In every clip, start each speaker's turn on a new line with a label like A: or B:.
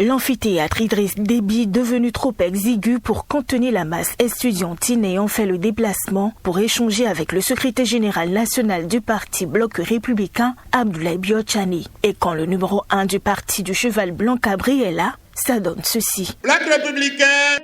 A: L'amphithéâtre Idriss Déby, devenu trop exigu pour contenir la masse estudiantine ayant fait le déplacement pour échanger avec le secrétaire général national du parti Bloc républicain, Abdoulaye Biotchani. Et quand le numéro 1 du parti du cheval blanc cabré est là, ça donne ceci.
B: Bloc républicain,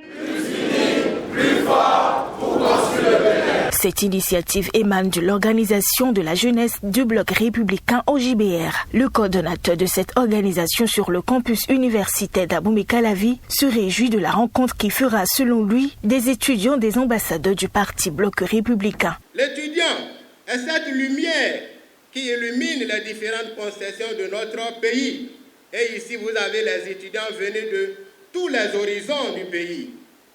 B: plus fort pour construire le Bénin.
A: Cette initiative émane de l'organisation de la jeunesse du Bloc républicain OJBR. Le coordonnateur de cette organisation sur le campus universitaire d'Abomey-Calavi se réjouit de la rencontre qui fera, selon lui, des étudiants des ambassadeurs du parti Bloc républicain.
B: L'étudiant est cette lumière qui illumine les différentes concessions de notre pays. Et ici, vous avez les étudiants venus de tous les horizons du pays.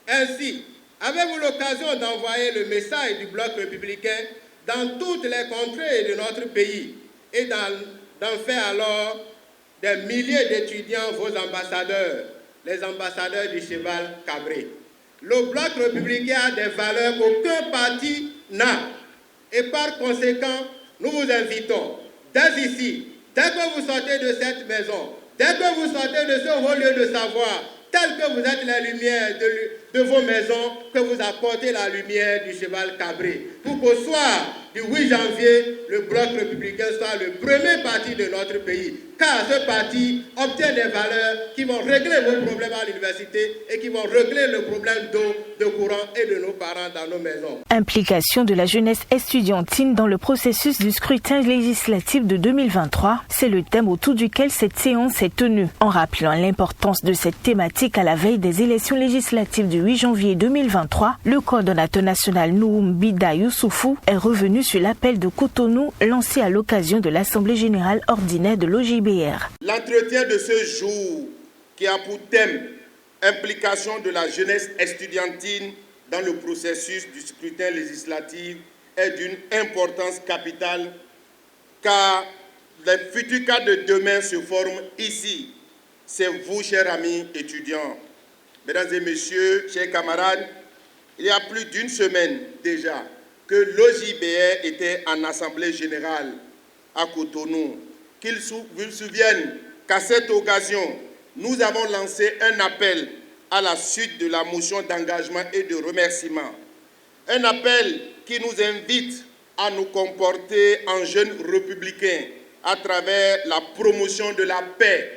B: Ainsi, avez-vous l'occasion d'envoyer le message du Bloc républicain dans toutes les contrées de notre pays et d'en faire alors des milliers d'étudiants vos ambassadeurs, les ambassadeurs du cheval cabré. Le Bloc républicain a des valeurs qu'aucun parti n'a. Et par conséquent, nous vous invitons, dès ici, dès que vous sortez de cette maison, dès que vous sortez de ce haut lieu de savoir, tel que vous êtes la lumière de vos maisons, que vous apportez la lumière du cheval cabré. Pour qu'au soir du 8 janvier, le Bloc républicain soit le premier parti de notre pays. Car ce parti obtient des valeurs qui vont régler vos problèmes à l'université et qui vont régler le problème d'eau, de courant et de nos parents dans nos maisons.
A: Implication de la jeunesse estudiantine dans le processus du scrutin législatif de 2023, c'est le thème autour duquel cette séance est tenue. En rappelant l'importance de cette thématique à la veille des élections législatives du 8 janvier 2023, le coordonnateur national Nouhoum Bida Youssoufou est revenu sur l'appel de Cotonou lancé à l'occasion de l'Assemblée générale ordinaire de l'OJBR.
B: L'entretien de ce jour, qui a pour thème implication de la jeunesse estudiantine dans le processus du scrutin législatif, est d'une importance capitale, car les futurs cadres de demain se forment ici. C'est vous, chers amis étudiants. Mesdames et messieurs, chers camarades, il y a plus d'une semaine déjà que l'OJBR était en Assemblée générale à Cotonou. Qu'ils vous souviennent qu'à cette occasion, nous avons lancé un appel à la suite de la motion d'engagement et de remerciement. Un appel qui nous invite à nous comporter en jeunes républicains à travers la promotion de la paix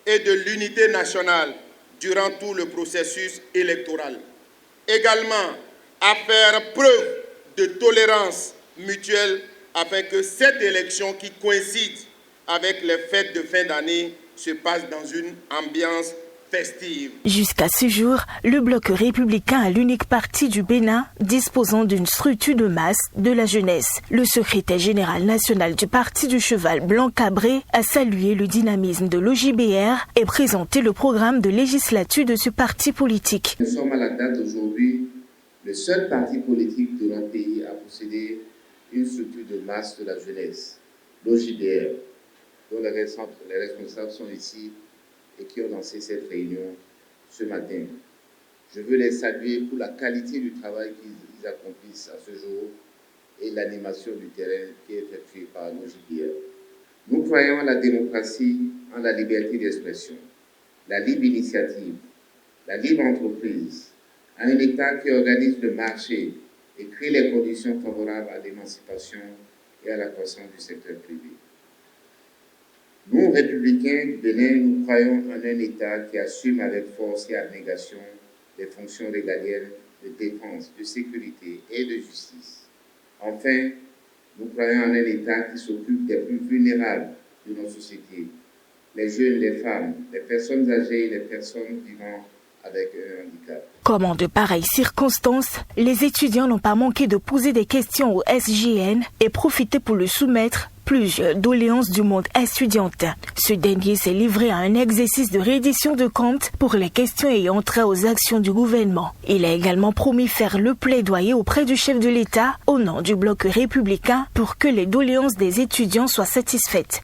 B: et de l'unité nationale durant tout le processus électoral. Également, à faire preuve de tolérance mutuelle afin que cette élection qui coïncide avec les fêtes de fin d'année se passe dans une ambiance festive.
A: Jusqu'à ce jour, le Bloc républicain est l'unique parti du Bénin disposant d'une structure de masse de la jeunesse. Le secrétaire général national du parti du cheval blanc cabré a salué le dynamisme de l'OJBR et présenté le programme de législature de ce parti politique.
C: Nous sommes à la date d'aujourd'hui le seul parti politique de notre pays à posséder une structure de masse de la jeunesse, l'OJBR, dont les responsables sont ici et qui ont lancé cette réunion ce matin. Je veux les saluer pour la qualité du travail qu'ils accomplissent à ce jour et l'animation du terrain qui est effectuée par l'OJBR. Nous croyons en la démocratie, en la liberté d'expression, la libre initiative, la libre entreprise, à un État qui organise le marché et crée les conditions favorables à l'émancipation et à la croissance du secteur privé. Nous, républicains du Bénin, nous croyons en un État qui assume avec force et abnégation les fonctions régaliennes de défense, de sécurité et de justice. Enfin, nous croyons en un État qui s'occupe des plus vulnérables de nos sociétés, les jeunes, les femmes, les personnes âgées et les personnes vivant avec un handicap.
A: Comme en de pareilles circonstances, les étudiants n'ont pas manqué de poser des questions au SJN et profiter pour le soumettre plusieurs doléances du monde estudiantin. Ce dernier s'est livré à un exercice de reddition de comptes pour les questions ayant trait aux actions du gouvernement. Il a également promis faire le plaidoyer auprès du chef de l'État au nom du Bloc républicain pour que les doléances des étudiants soient satisfaites.